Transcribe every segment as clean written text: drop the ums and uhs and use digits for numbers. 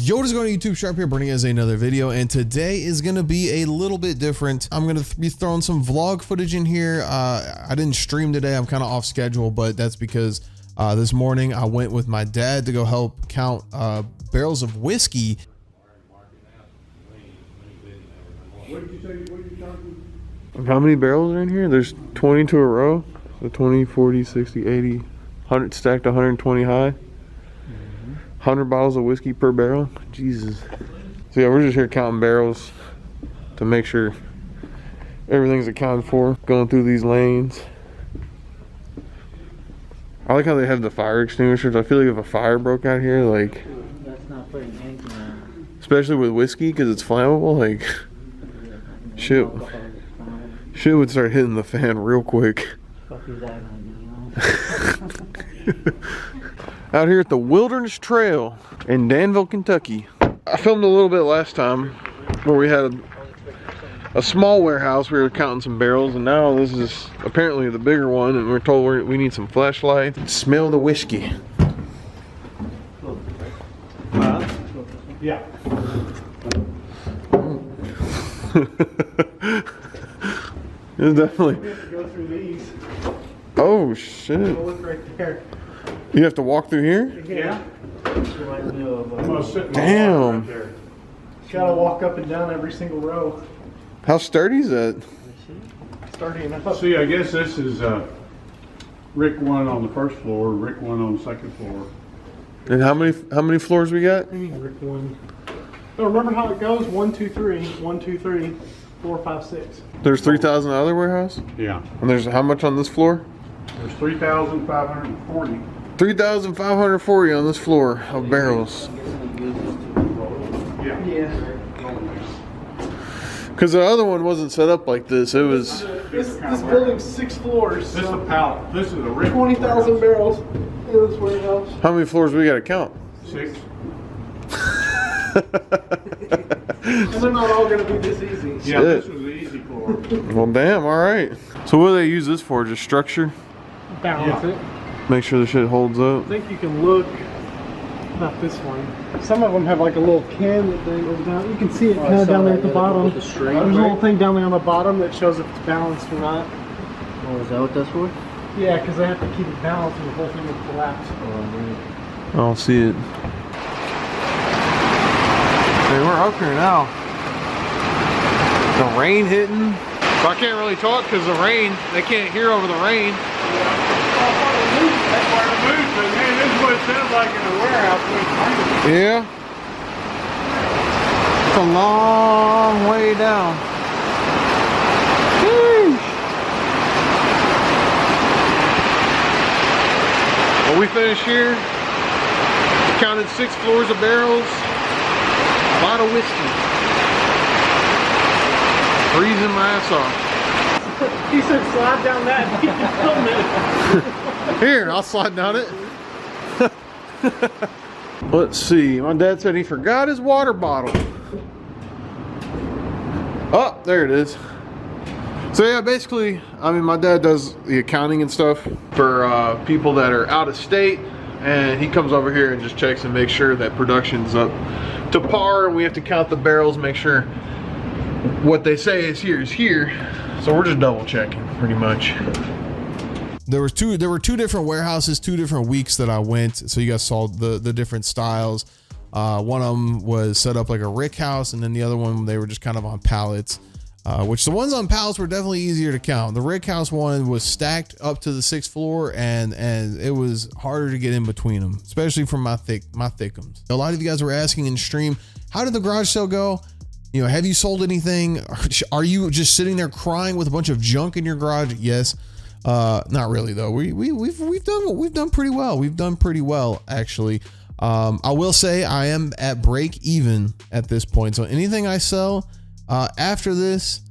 Yo, what is going on YouTube? Sharp here, bringing us another video, and today is going to be a little bit different. I'm going to be throwing some vlog footage in here. I didn't stream today. I'm kind of off schedule, but that's because this morning I went with my dad to go help count barrels of whiskey. How many barrels are in here? There's 22 a row. So 20, 40, 60, 80, 100 stacked, 120 high. 100 bottles of whiskey per barrel. Jesus. So yeah, we're just here counting barrels to make sure everything's accounted for. Going through these lanes. I like how they have the fire extinguishers. I feel like if a fire broke out here, like, that's not putting anything on. especially with whiskey because it's flammable, like shit would start hitting the fan real quick. Fuck is that on, you know? Out here at the Wilderness Trail in Danville, Kentucky. I filmed a little bit last time where we had a small warehouse. We were counting some barrels, and now this is apparently the bigger one, and we're told we need some flashlights. Smell the whiskey. Yeah. It's definitely. We have to go through these. Oh shit! Look right there. You have to walk through here? Yeah. I'm gonna sit in the Damn. water right there. Gotta walk up and down every single row. How sturdy is that? Sturdy enough. See, I guess this is Rick 1 on the first floor, Rick 1 on the second floor. And how many floors we got? I mean, Rick 1. Oh, remember how it goes? 1, 2, 3. 1, 2, 3. 4, 5, 6. There's 3,000 other warehouse? Yeah. And there's how much on this floor? There's 3,540. 3,540 on this floor of barrels. Yeah. Yeah. Because the other one wasn't set up like this. It was. This building's 6 floors. This is So a pallet. This is a Rick 20,000 barrels in this warehouse. How many floors we got to count? 6. And they're not all going to be this easy. Yeah, this Shit. was the easy floor. Well, damn. All right. So what do they use this for? Just structure? Balance it. Make sure the shit holds up. I think you can look, not this one. Some of them have like a little can that they go down. You can see it kind of down there at the bottom. With the string, There's a little right? thing down there on the bottom that shows if it's balanced or not. Oh, is that what that's for? Yeah, because they have to keep it balanced or the whole thing will collapse. I don't see it. Hey, we're up here now. The rain hitting. So I can't really talk because the rain. They can't hear over the rain. That's where it moves, but man, this is what it sounds like in a warehouse. Yeah. It's a long way down. Sheesh. Well, we finished here. Counted 6 floors of barrels. A lot of whiskey. Freezing my ass off. He said slide down that and he can film it. Here, I'll slide down it. Let's see. My dad said he forgot his water bottle. Oh, there it is. So yeah, basically, I mean, my dad does the accounting and stuff for people that are out of state, and he comes over here and just checks and makes sure that production's up to par, and we have to count the barrels, make sure what they say is here. So we're just double checking pretty much. There were two different warehouses, 2 different weeks that I went. So you guys saw the different styles. One of them was set up like a rick house, and then the other one, they were just kind of on pallets, which the ones on pallets were definitely easier to count. The rick house one was stacked up to the 6th floor, and it was harder to get in between them, especially for my thickums. A lot of you guys were asking in stream, how did the garage sale go? You know, have you sold anything? Are you just sitting there crying with a bunch of junk in your garage? Yes. Not really though. We've done pretty well. We've done pretty well actually. I will say I am at break even at this point. So anything I sell after this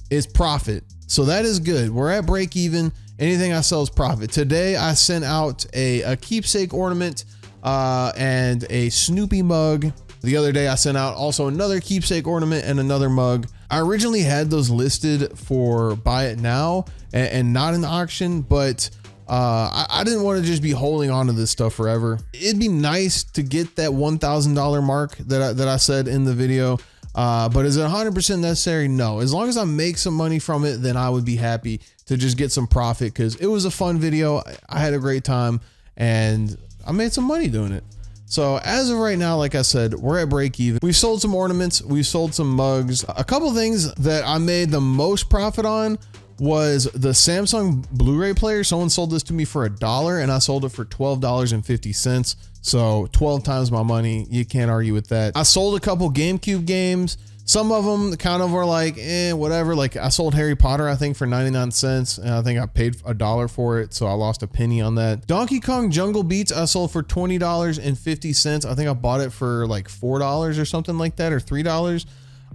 is profit. So that is good. We're at break even. Anything I sell is profit. Today I sent out a keepsake ornament and a Snoopy mug. The other day I sent out also another keepsake ornament and another mug. I originally had those listed for buy it now and not in the auction, but I didn't want to just be holding on to this stuff forever. It'd be nice to get that $1,000 mark that I said in the video. But is it 100% necessary? No. As long as I make some money from it, then I would be happy to just get some profit, because it was a fun video. I had a great time and I made some money doing it. So as of right now, like I said, we're at break even. We've sold some ornaments, we've sold some mugs. A couple things that I made the most profit on was the Samsung Blu-ray player. Someone sold this to me for $1 and I sold it for $12.50. So 12 times my money. You can't argue with that. I sold a couple GameCube games. Some of them kind of were like, whatever. Like I sold Harry Potter, I think for 99 cents. And I think I paid $1 for it. So I lost a penny on that. Donkey Kong Jungle Beats, I sold for $20.50. I think I bought it for like $4 or something like that, or $3.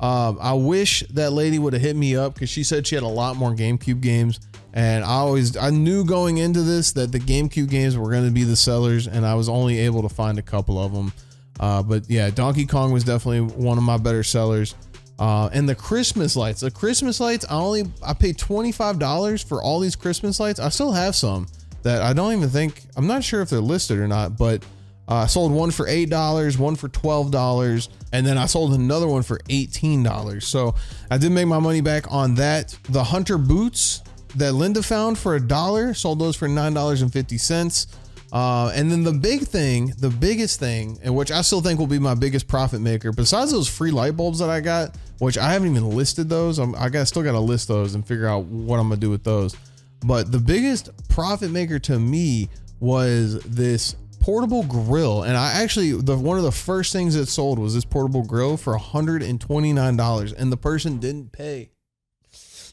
I wish that lady would have hit me up, because she said she had a lot more GameCube games, and I knew going into this that the GameCube games were going to be the sellers, and I was only able to find a couple of them. But yeah, Donkey Kong was definitely one of my better sellers. And the Christmas lights, I paid $25 for all these Christmas lights. I still have some that I'm not sure if they're listed or not, but I sold one for $8, one for $12, and then I sold another one for $18. So I did make my money back on that. The Hunter boots that Linda found for $1, sold those for $9.50. And then the biggest thing, and which I still think will be my biggest profit maker, besides those free light bulbs that I got, which I haven't even listed those. Still got to list those and figure out what I'm gonna do with those. But the biggest profit maker to me was this portable grill. And I actually, one of the first things that sold was this portable grill for $129, and the person didn't pay.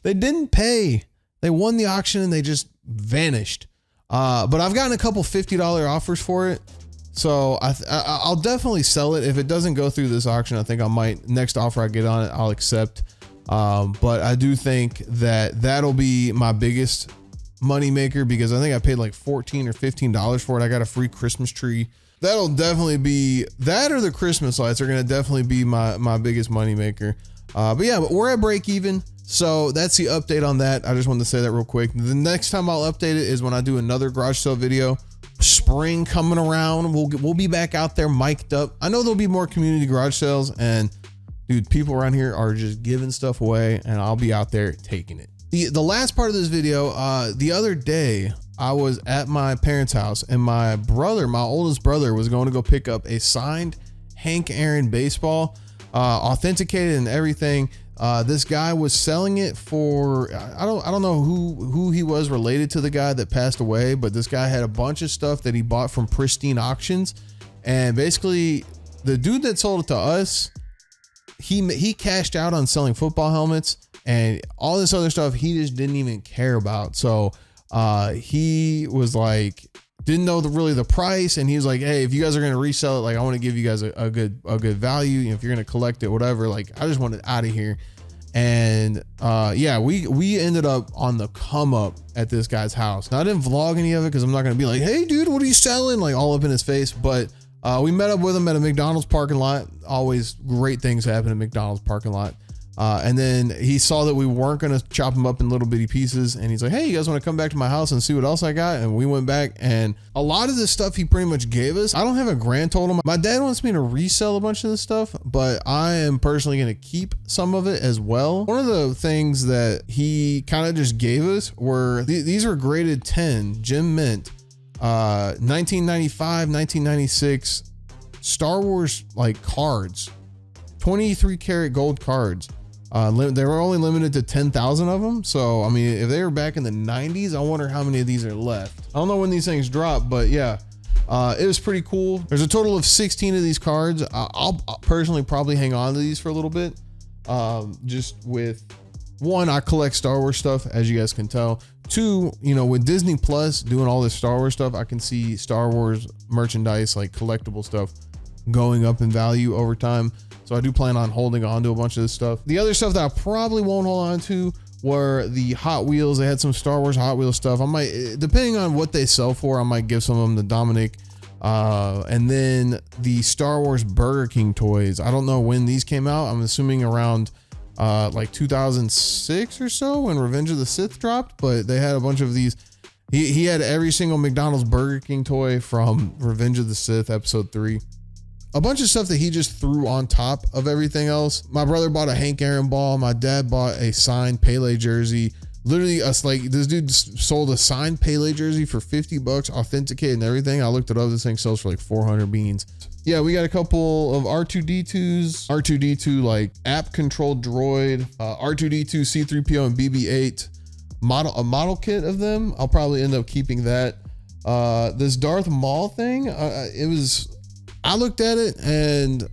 They didn't pay. They won the auction and they just vanished. But I've gotten a couple $50 offers for it. So I'll definitely sell it. If it doesn't go through this auction, I think I might, next offer I get on it, I'll accept. But I do think that that'll be my biggest money maker, because I think I paid like $14 or $15 for it. I got a free Christmas tree. That'll definitely be, that or the Christmas lights are going to definitely be my biggest money maker. But we're at break even. So that's the update on that. I just wanted to say that real quick. The next time I'll update it is when I do another garage sale video. Spring coming around. We'll be back out there mic'd up. I know there'll be more community garage sales, and dude, people around here are just giving stuff away, and I'll be out there taking it. The last part of this video, the other day I was at my parents' house, and my oldest brother was going to go pick up a signed Hank Aaron baseball, authenticated and everything. This guy was selling it for, I don't know who he was related to the guy that passed away, but this guy had a bunch of stuff that he bought from Pristine Auctions. And basically the dude that sold it to us, he cashed out on selling football helmets and all this other stuff he just didn't even care about. So he was like, didn't know really the price, and he was like, hey, if you guys are going to resell it, like I want to give you guys a good value. You know, if you're going to collect it, whatever, like I just want it out of here. And yeah, we ended up on the come up at this guy's house. Now I didn't vlog any of it because I'm not going to be like, hey dude, what are you selling, like all up in his face. But we met up with him at a McDonald's parking lot. Always great things happen at McDonald's parking lot. And then he saw that we weren't going to chop him up in little bitty pieces. And he's like, hey, you guys want to come back to my house and see what else I got? And we went back, and a lot of this stuff he pretty much gave us. I don't have a grand total. My dad wants me to resell a bunch of this stuff, but I am personally going to keep some of it as well. One of the things that he kind of just gave us were, these were graded 10 Gem Mint, 1995, 1996 Star Wars like cards, 23 karat gold cards. They were only limited to 10,000 of them. So, I mean, if they were back in the 90s, I wonder how many of these are left. I don't know when these things drop, but yeah, it was pretty cool. There's a total of 16 of these cards. I'll personally probably hang on to these for a little bit. Just with one, I collect Star Wars stuff, as you guys can tell. Two, you know, with Disney Plus doing all this Star Wars stuff, I can see Star Wars merchandise, like collectible stuff, going up in value over time. So I do plan on holding on to a bunch of this stuff. The other stuff that I probably won't hold on to were the Hot Wheels. They had some Star Wars Hot Wheels stuff. I might, depending on what they sell for, I might give some of them to Dominic. And then the Star Wars Burger King toys. I don't know when these came out. I'm assuming around like 2006 or so when Revenge of the Sith dropped, but they had a bunch of these. He had every single McDonald's Burger King toy from Revenge of the Sith episode 3. A bunch of stuff that he just threw on top of everything else. My brother bought a Hank Aaron ball. My dad bought a signed Pele jersey. Literally, us like this dude sold a signed Pele jersey for $50, authenticated and everything. I looked it up. This thing sells for like 400 beans. Yeah, we got a couple of R2D2s. R2D2 like app controlled droid. R2D2, C3PO, and BB-8. A model kit of them. I'll probably end up keeping that. This Darth Maul thing. I looked at it and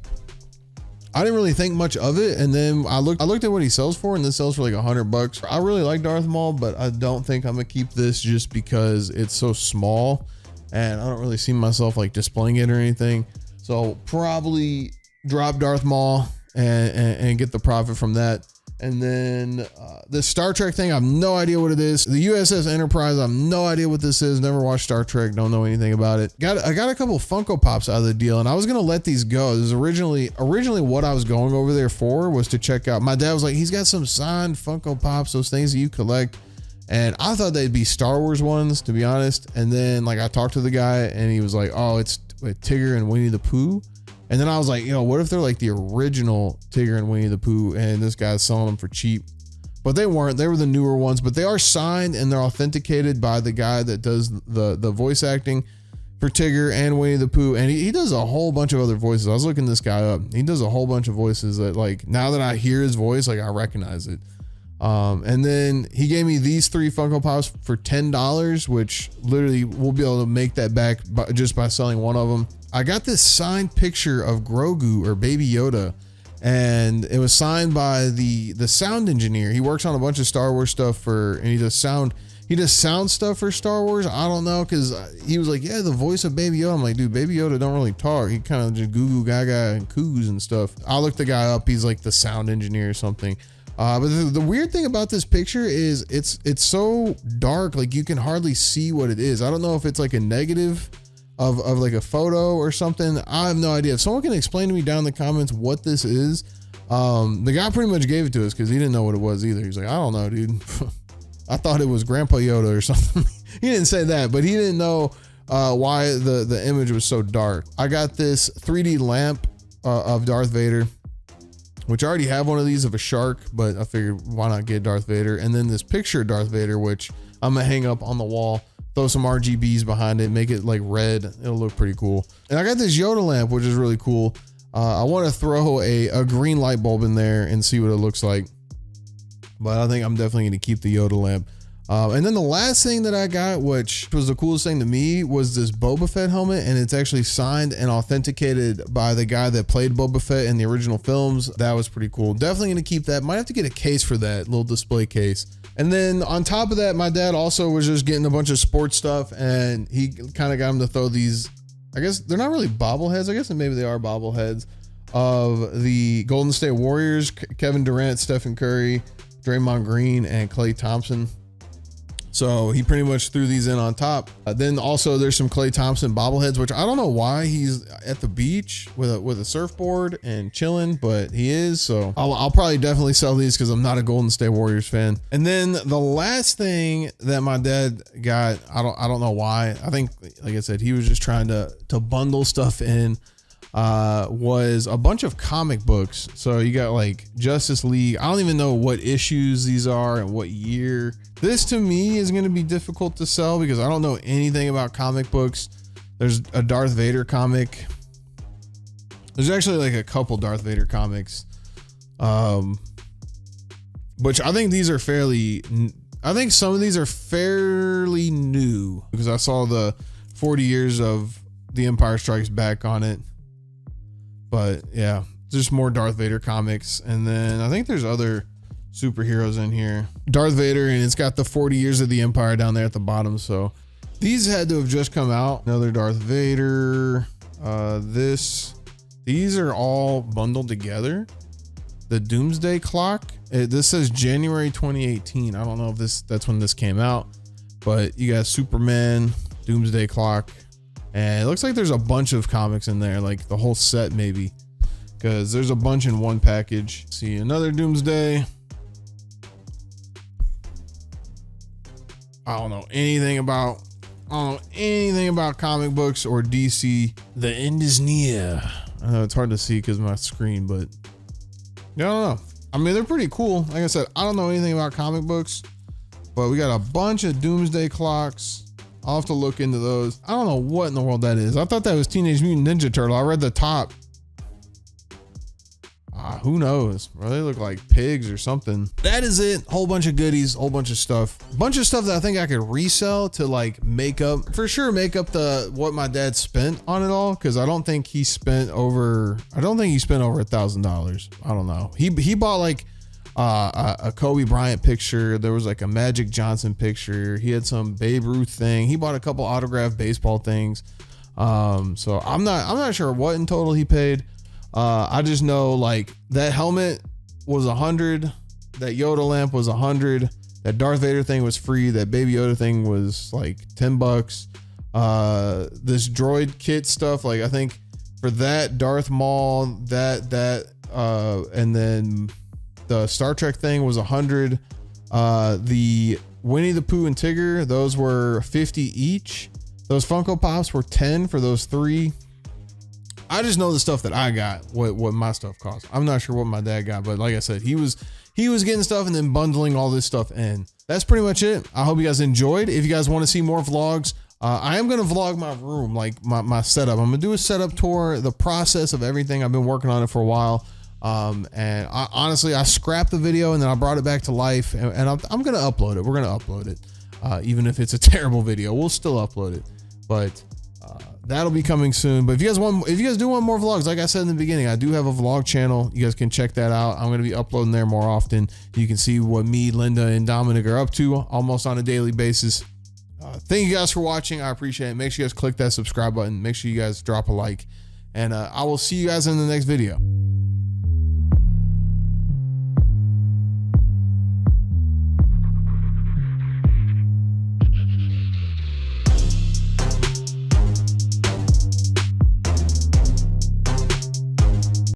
I didn't really think much of it, and then I looked at what he sells for, and this sells for like $100. I really like Darth Maul, but I don't think I'm gonna keep this just because it's so small, and I don't really see myself like displaying it or anything. So probably drop Darth Maul and get the profit from that. And then the Star Trek thing, I have no idea what it is. The USS Enterprise, I have no idea what this is. Never watched Star Trek, don't know anything about it. I got a couple Funko Pops out of the deal, and I was gonna let these go. This is originally what I was going over there for was to check out. My dad was like, he's got some signed Funko Pops, those things that you collect. And I thought they'd be Star Wars ones, to be honest. And then like I talked to the guy, and he was like, oh, it's Tigger and Winnie the Pooh. And then I was like, what if they're like the original Tigger and Winnie the Pooh and this guy's selling them for cheap? But they weren't. They were the newer ones, but they are signed and they're authenticated by the guy that does the voice acting for Tigger and Winnie the Pooh. And he does a whole bunch of other voices. I was looking this guy up. He does a whole bunch of voices that like, now that I hear his voice, like I recognize it. And then he gave me these 3 Funko Pops for $10, which literally we'll be able to make that back just by selling one of them. I got this signed picture of Grogu or Baby Yoda, and it was signed by the sound engineer. He works on a bunch of Star Wars stuff and he does sound stuff for Star Wars. I don't know, because he was like, yeah, the voice of Baby Yoda. I'm like, dude, Baby Yoda don't really talk. He kind of just goo goo gaga and coos and stuff. I looked the guy up. He's like the sound engineer or something. But the weird thing about this picture is it's so dark, like you can hardly see what it is. I don't know if it's like a negative of like a photo or something. I have no idea. If someone can explain to me down in the comments what this is. The guy pretty much gave it to us because he didn't know what it was either. He's like, I don't know, dude. I thought it was Grandpa Yoda or something. He didn't say that, but he didn't know why the image was so dark. I got this 3D lamp of Darth Vader, which I already have one of these of a shark, but I figured why not get Darth Vader? And then this picture of Darth Vader, which I'm gonna hang up on the wall, throw some RGBs behind it, make it like red. It'll look pretty cool. And I got this Yoda lamp, which is really cool. I want to throw a green light bulb in there and see what it looks like. But I think I'm definitely going to keep the Yoda lamp. And then the last thing that I got, which was the coolest thing to me, was this Boba Fett helmet. And it's actually signed and authenticated by the guy that played Boba Fett in the original films. That was pretty cool. Definitely going to keep that. Might have to get a case for that, little display case. And then on top of that, my dad also was just getting a bunch of sports stuff. And he kind of got him to throw these, I guess they're not really bobbleheads. I guess maybe they are bobbleheads of the Golden State Warriors, Kevin Durant, Stephen Curry, Draymond Green, and Klay Thompson. So he pretty much threw these in on top. Then also there's some Klay Thompson bobbleheads, which I don't know why he's at the beach with a surfboard and chilling, but he is. So I'll probably definitely sell these because I'm not a Golden State Warriors fan. And then the last thing that my dad got, I don't know why. I think, like I said, he was just trying to bundle stuff in. Was a bunch of comic books. So you got like Justice League. I don't even know what issues these are and what year. This to me is going to be difficult to sell because I don't know anything about comic books. There's a Darth Vader comic. There's actually like a couple Darth Vader comics. Which I think these are I think some of these are fairly new because I saw the 40 years of The Empire Strikes Back on it. But yeah, just more Darth Vader comics. And then I think there's other superheroes in here. Darth Vader, and it's got the 40 years of the Empire down there at the bottom. So these had to have just come out. Another Darth Vader. These are all bundled together. The Doomsday Clock. This says January 2018. I don't know if that's when this came out. But you got Superman, Doomsday Clock. And it looks like there's a bunch of comics in there, like the whole set maybe, because there's a bunch in one package. See, another Doomsday. I don't know anything about comic books or DC. The end is near. I know it's hard to see because of my screen, but yeah, I don't know. I mean, they're pretty cool. Like I said, I don't know anything about comic books, but we got a bunch of Doomsday clocks. I'll have to look into those. I don't know what in the world that is. I thought that was Teenage Mutant Ninja Turtle. I read the top. Who knows? Bro, they look like pigs or something. That is it. Whole bunch of goodies, whole bunch of stuff. Bunch of stuff that I think I could resell to like make up, for sure, make up what my dad spent on it all. Cause I don't think he spent over $1,000. I don't know. He bought like a Kobe Bryant picture. There was like a Magic Johnson picture. He had some Babe Ruth thing. He bought a couple autographed baseball things. So I'm not sure what in total he paid. I just know like that helmet was $100, that Yoda lamp was $100, that Darth Vader thing was free, that Baby Yoda thing was like $10. This droid kit stuff, like I think for that Darth Maul, and then the Star Trek thing was $100. The Winnie the Pooh and Tigger, those were $50 each. Those Funko Pops were $10 for those 3. I just know the stuff that I got, what my stuff cost. I'm not sure what my dad got, but like I said, he was getting stuff and then bundling all this stuff in. That's pretty much it. I hope you guys enjoyed. If you guys want to see more vlogs, I am going to vlog my room, like my setup. I'm going to do a setup tour, the process of everything. I've been working on it for a while. And honestly, I scrapped the video and then I brought it back to life, and I'm going to upload it. We're going to upload it. Even if it's a terrible video, we'll still upload it, but that'll be coming soon. But if you guys do want more vlogs, like I said in the beginning, I do have a vlog channel. You guys can check that out. I'm going to be uploading there more often. You can see what me, Linda, and Dominic are up to almost on a daily basis. Thank you guys for watching. I appreciate it. Make sure you guys click that subscribe button. Make sure you guys drop a like, and I will see you guys in the next video.